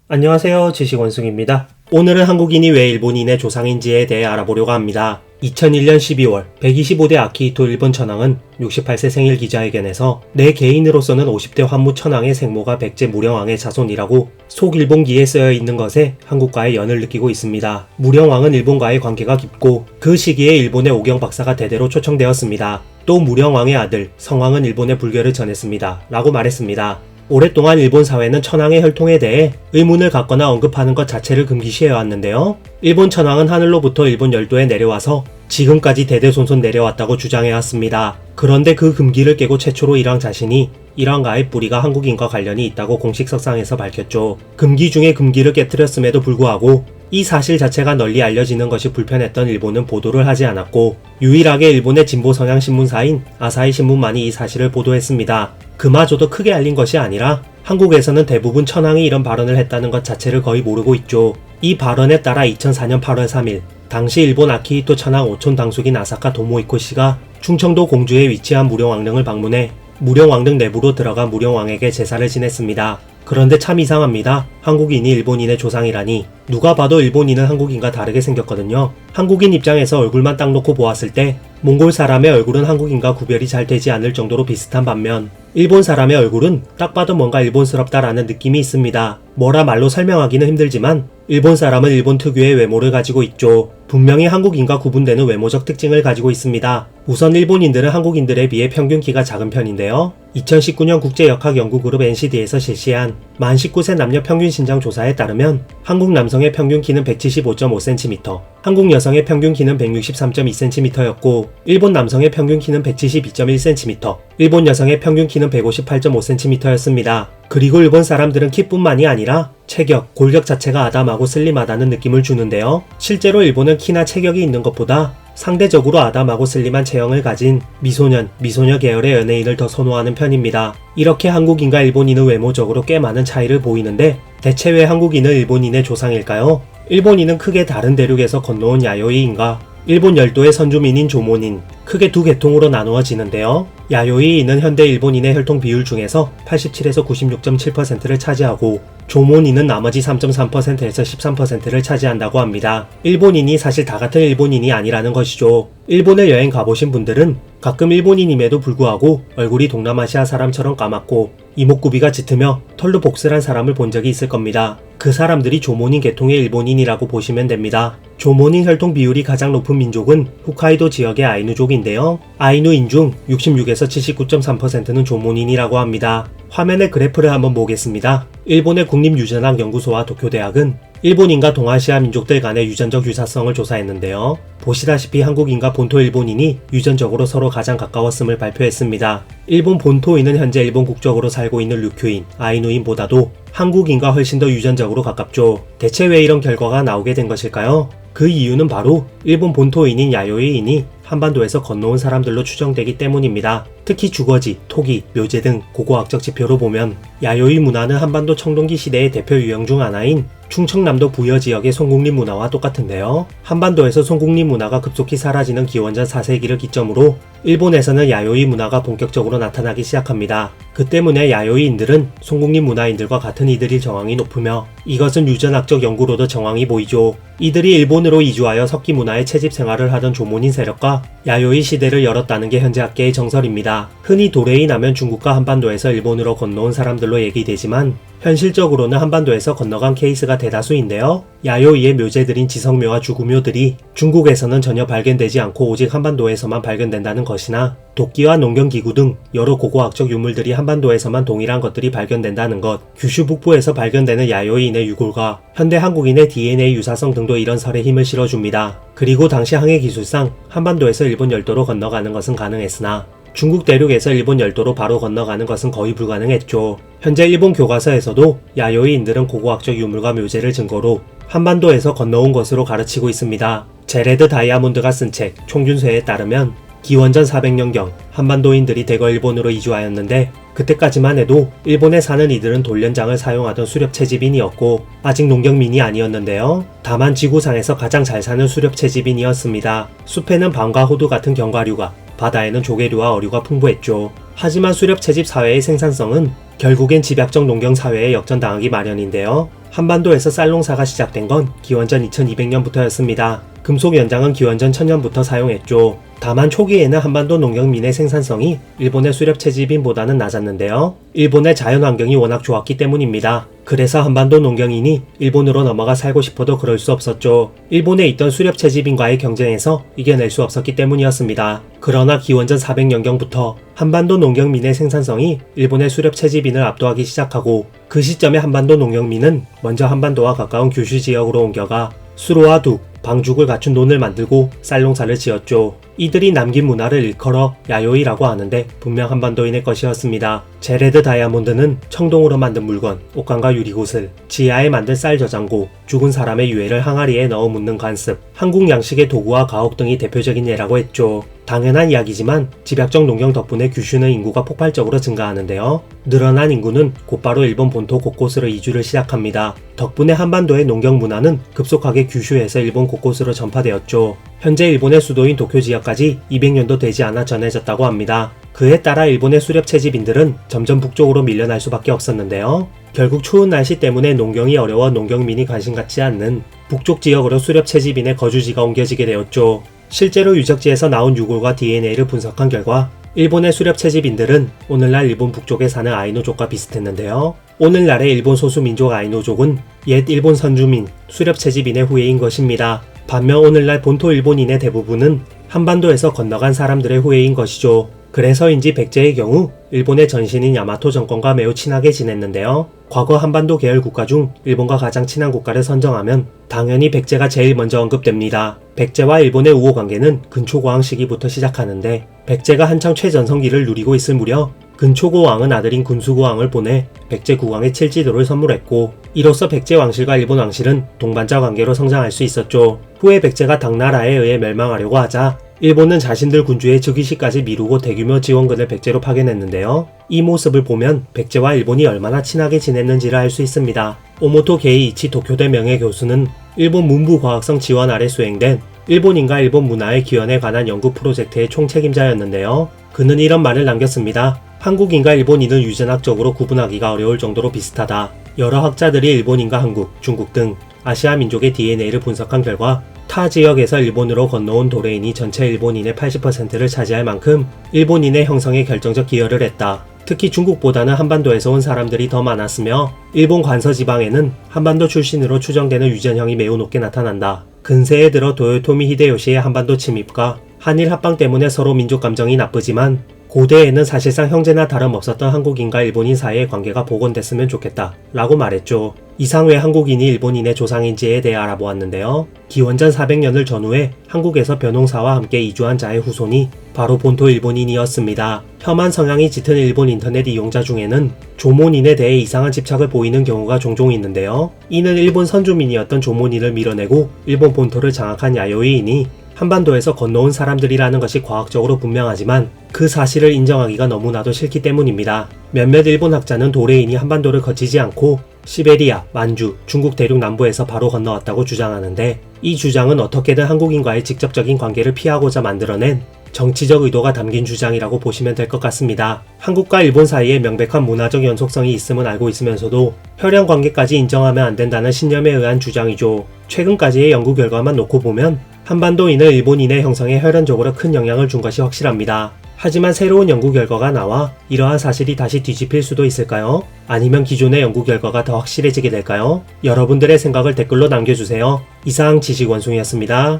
안녕하세요. 지식원숭입니다. 오늘은 한국인이 왜 일본인의 조상인지에 대해 알아보려고 합니다. 2001년 12월 125대 아키히토 일본 천황은 68세 생일 기자회견에서 내 개인으로서는 50대 환무 천황의 생모가 백제 무령왕의 자손이라고 속일본기에 쓰여 있는 것에 한국과의 연을 느끼고 있습니다. 무령왕은 일본과의 관계가 깊고 그 시기에 일본의 오경 박사가 대대로 초청되었습니다. 또 무령왕의 아들 성왕은 일본에 불교를 전했습니다. 라고 말했습니다. 오랫동안 일본 사회는 천황의 혈통에 대해 의문을 갖거나 언급하는 것 자체를 금기시해왔는데요. 일본 천황은 하늘로부터 일본 열도에 내려와서 지금까지 대대손손 내려왔다고 주장해왔습니다. 그런데 그 금기를 깨고 최초로 일왕 자신이 일왕가의 뿌리가 한국인과 관련이 있다고 공식 석상에서 밝혔죠. 금기 중에 금기를 깨뜨렸음에도 불구하고 이 사실 자체가 널리 알려지는 것이 불편했던 일본은 보도를 하지 않았고 유일하게 일본의 진보 성향 신문사인 아사히 신문만이 이 사실을 보도했습니다. 그마저도 크게 알린 것이 아니라 한국에서는 대부분 천황이 이런 발언을 했다는 것 자체를 거의 모르고 있죠. 이 발언에 따라 2004년 8월 3일 당시 일본 아키히토 천황 오촌 당숙인 아사카 도모이코 씨가 충청도 공주에 위치한 무령왕릉을 방문해 무령왕릉 내부로 들어가 무령왕에게 제사를 지냈습니다. 그런데 참 이상합니다. 한국인이 일본인의 조상이라니. 누가 봐도 일본인은 한국인과 다르게 생겼거든요. 한국인 입장에서 얼굴만 딱 놓고 보았을 때 몽골 사람의 얼굴은 한국인과 구별이 잘 되지 않을 정도로 비슷한 반면 일본 사람의 얼굴은 딱 봐도 뭔가 일본스럽다라는 느낌이 있습니다. 뭐라 말로 설명하기는 힘들지만 일본 사람은 일본 특유의 외모를 가지고 있죠. 분명히 한국인과 구분되는 외모적 특징을 가지고 있습니다. 우선 일본인들은 한국인들에 비해 평균 키가 작은 편인데요. 2019년 국제역학연구그룹 NCD에서 실시한 만 19세 남녀 평균 신장 조사에 따르면 한국 남성의 평균 키는 175.5cm, 한국 여성의 평균 키는 163.2cm였고 일본 남성의 평균 키는 172.1cm, 일본 여성의 평균 키는 158.5cm였습니다. 그리고 일본 사람들은 키뿐만이 아니라 체격, 골격 자체가 아담하고 슬림하다는 느낌을 주는데요. 실제로 일본은 키나 체격이 있는 것보다 상대적으로 아담하고 슬림한 체형을 가진 미소년, 미소녀 계열의 연예인을 더 선호하는 편입니다. 이렇게 한국인과 일본인은 외모적으로 꽤 많은 차이를 보이는데 대체 왜 한국인은 일본인의 조상일까요? 일본인은 크게 다른 대륙에서 건너온 야요이인과 일본 열도의 선주민인 조몬인, 크게 두 계통으로 나누어지는데요. 야요이인은 현대 일본인의 혈통 비율 중에서 87에서 96.7%를 차지하고 조몬인은 나머지 3.3%에서 13%를 차지한다고 합니다. 일본인이 사실 다 같은 일본인이 아니라는 것이죠. 일본에 여행 가보신 분들은 가끔 일본인임에도 불구하고 얼굴이 동남아시아 사람처럼 까맣고 이목구비가 짙으며 털로 복슬한 사람을 본 적이 있을 겁니다. 그 사람들이 조몬인 계통의 일본인이라고 보시면 됩니다. 조몬인 혈통 비율이 가장 높은 민족은 홋카이도 지역의 아이누족인데요. 아이누인 중 66에서 79.3%는 조몬인이라고 합니다. 화면에 그래프를 한번 보겠습니다. 일본의 국립유전학 연구소와 도쿄대학은 일본인과 동아시아 민족들 간의 유전적 유사성을 조사했는데요. 보시다시피 한국인과 본토 일본인이 유전적으로 서로 가장 가까웠음을 발표했습니다. 일본 본토인은 현재 일본 국적으로 살고 있는 류큐인, 아이누인보다도 한국인과 훨씬 더 유전적으로 가깝죠. 대체 왜 이런 결과가 나오게 된 것일까요? 그 이유는 바로 일본 본토인인 야요이인이 한반도에서 건너온 사람들로 추정되기 때문입니다. 특히 주거지, 토기, 묘제 등 고고학적 지표로 보면 야요이 문화는 한반도 청동기 시대의 대표 유형 중 하나인 충청남도 부여 지역의 송국리 문화와 똑같은데요. 한반도에서 송국리 문화가 급속히 사라지는 기원전 4세기를 기점으로 일본에서는 야요이 문화가 본격적으로 나타나기 시작합니다. 그 때문에 야요이인들은 송국리 문화인들과 같은 이들일 정황이 높으며 이것은 유전학적 연구로도 정황이 보이죠. 이들이 일본으로 이주하여 석기 문화의 채집 생활을 하던 조몬인 세력과 야요이 시대를 열었다는 게 현재 학계의 정설입니다. 흔히 도레인 하면 중국과 한반도에서 일본으로 건너온 사람들로 얘기되지만 현실적으로는 한반도에서 건너간 케이스가 대다수인데요. 야요이의 묘제들인 지성묘와 주구묘들이 중국에서는 전혀 발견되지 않고 오직 한반도에서만 발견된다는 것이나 도끼와 농경기구 등 여러 고고학적 유물들이 한반도에서만 동일한 것들이 발견된다는 것, 규슈 북부에서 발견되는 야요이인의 유골과 현대 한국인의 DNA 유사성 등도 이런 설에 힘을 실어줍니다. 그리고 당시 항해 기술상 한반도에서 일본 열도로 건너가는 것은 가능했으나 중국 대륙에서 일본 열도로 바로 건너가는 것은 거의 불가능했죠. 현재 일본 교과서에서도 야요이인들은 고고학적 유물과 묘제를 증거로 한반도에서 건너온 것으로 가르치고 있습니다. 제레드 다이아몬드가 쓴 책 총균쇠에 따르면 기원전 400년경 한반도인들이 대거 일본으로 이주하였는데 그때까지만 해도 일본에 사는 이들은 돌연장을 사용하던 수렵채집인이었고 아직 농경민이 아니었는데요. 다만 지구상에서 가장 잘 사는 수렵채집인이었습니다. 숲에는 밤과 호두 같은 견과류가, 바다에는 조개류와 어류가 풍부했죠. 하지만 수렵채집 사회의 생산성은 결국엔 집약적 농경 사회에 역전당하기 마련인데요. 한반도에서 쌀농사가 시작된 건 기원전 2200년부터였습니다. 금속 연장은 기원전 1000년부터 사용했죠. 다만 초기에는 한반도 농경민의 생산성이 일본의 수렵 채집인보다는 낮았는데요. 일본의 자연환경이 워낙 좋았기 때문입니다. 그래서 한반도 농경인이 일본으로 넘어가 살고 싶어도 그럴 수 없었죠. 일본에 있던 수렵 채집인과의 경쟁에서 이겨낼 수 없었기 때문이었습니다. 그러나 기원전 400년경부터 한반도 농경민의 생산성이 일본의 수렵 채집인을 압도하기 시작하고 그 시점에 한반도 농경민은 먼저 한반도와 가까운 규슈 지역으로 옮겨가 수로와 둑, 방죽을 갖춘 논을 만들고 쌀농사를 지었죠. 이들이 남긴 문화를 일컬어 야요이라고 하는데 분명 한반도인의 것이었습니다. 제레드 다이아몬드는 청동으로 만든 물건, 옥강과 유리구슬, 지하에 만든 쌀 저장고, 죽은 사람의 유해를 항아리에 넣어 묻는 관습, 한국 양식의 도구와 가옥 등이 대표적인 예라고 했죠. 당연한 이야기지만 집약적 농경 덕분에 규슈는 인구가 폭발적으로 증가하는데요. 늘어난 인구는 곧바로 일본 본토 곳곳으로 이주를 시작합니다. 덕분에 한반도의 농경 문화는 급속하게 규슈에서 일본 곳곳으로 전파되었죠. 현재 일본의 수도인 도쿄 지역까지 200년도 되지 않아 전해졌다고 합니다. 그에 따라 일본의 수렵 채집인들은 점점 북쪽으로 밀려날 수밖에 없었는데요. 결국 추운 날씨 때문에 농경이 어려워 농경민이 관심 갖지 않는 북쪽 지역으로 수렵 채집인의 거주지가 옮겨지게 되었죠. 실제로 유적지에서 나온 유골과 DNA를 분석한 결과 일본의 수렵 채집인들은 오늘날 일본 북쪽에 사는 아이누족과 비슷했는데요. 오늘날의 일본 소수민족 아이누족은 옛 일본 선주민, 수렵 채집인의 후예인 것입니다. 반면 오늘날 본토 일본인의 대부분은 한반도에서 건너간 사람들의 후예인 것이죠. 그래서인지 백제의 경우 일본의 전신인 야마토 정권과 매우 친하게 지냈는데요. 과거 한반도 계열 국가 중 일본과 가장 친한 국가를 선정하면 당연히 백제가 제일 먼저 언급됩니다. 백제와 일본의 우호 관계는 근초고왕 시기부터 시작하는데 백제가 한창 최전성기를 누리고 있을 무렵 근초고왕은 아들인 군수고왕을 보내 백제 국왕의 칠지도를 선물했고 이로써 백제 왕실과 일본 왕실은 동반자 관계로 성장할 수 있었죠. 후에 백제가 당나라에 의해 멸망하려고 하자 일본은 자신들 군주의 즉위시까지 미루고 대규모 지원군을 백제로 파견했는데요. 이 모습을 보면 백제와 일본이 얼마나 친하게 지냈는지를 알 수 있습니다. 오모토 게이이치 도쿄대 명예교수는 일본 문부과학성 지원 아래 수행된 일본인과 일본 문화의 기원에 관한 연구 프로젝트의 총책임자였는데요. 그는 이런 말을 남겼습니다. 한국인과 일본인을 유전학적으로 구분하기가 어려울 정도로 비슷하다. 여러 학자들이 일본인과 한국, 중국 등 아시아 민족의 DNA를 분석한 결과 타 지역에서 일본으로 건너온 도레인이 전체 일본인의 80%를 차지할 만큼 일본인의 형성에 결정적 기여를 했다. 특히 중국보다는 한반도에서 온 사람들이 더 많았으며 일본 관서 지방에는 한반도 출신으로 추정되는 유전형이 매우 높게 나타난다. 근세에 들어 도요토미 히데요시의 한반도 침입과 한일 합방 때문에 서로 민족 감정이 나쁘지만 고대에는 사실상 형제나 다름없었던 한국인과 일본인 사이의 관계가 복원됐으면 좋겠다 라고 말했죠. 이상 왜 한국인이 일본인의 조상인지에 대해 알아보았는데요. 기원전 400년을 전후해 한국에서 벼농사와 함께 이주한 자의 후손이 바로 본토 일본인이었습니다. 혐한 성향이 짙은 일본 인터넷 이용자 중에는 조몬인에 대해 이상한 집착을 보이는 경우가 종종 있는데요. 이는 일본 선주민이었던 조몬인을 밀어내고 일본 본토를 장악한 야요이인이 한반도에서 건너온 사람들이라는 것이 과학적으로 분명하지만 그 사실을 인정하기가 너무나도 싫기 때문입니다. 몇몇 일본 학자는 도레인이 한반도를 거치지 않고 시베리아, 만주, 중국 대륙 남부에서 바로 건너왔다고 주장하는데 이 주장은 어떻게든 한국인과의 직접적인 관계를 피하고자 만들어낸 정치적 의도가 담긴 주장이라고 보시면 될 것 같습니다. 한국과 일본 사이에 명백한 문화적 연속성이 있음은 알고 있으면서도 혈연 관계까지 인정하면 안 된다는 신념에 의한 주장이죠. 최근까지의 연구 결과만 놓고 보면 한반도인을 일본인의 형성에 혈연적으로 큰 영향을 준 것이 확실합니다. 하지만 새로운 연구 결과가 나와 이러한 사실이 다시 뒤집힐 수도 있을까요? 아니면 기존의 연구 결과가 더 확실해지게 될까요? 여러분들의 생각을 댓글로 남겨주세요. 이상 지식원숭이였습니다.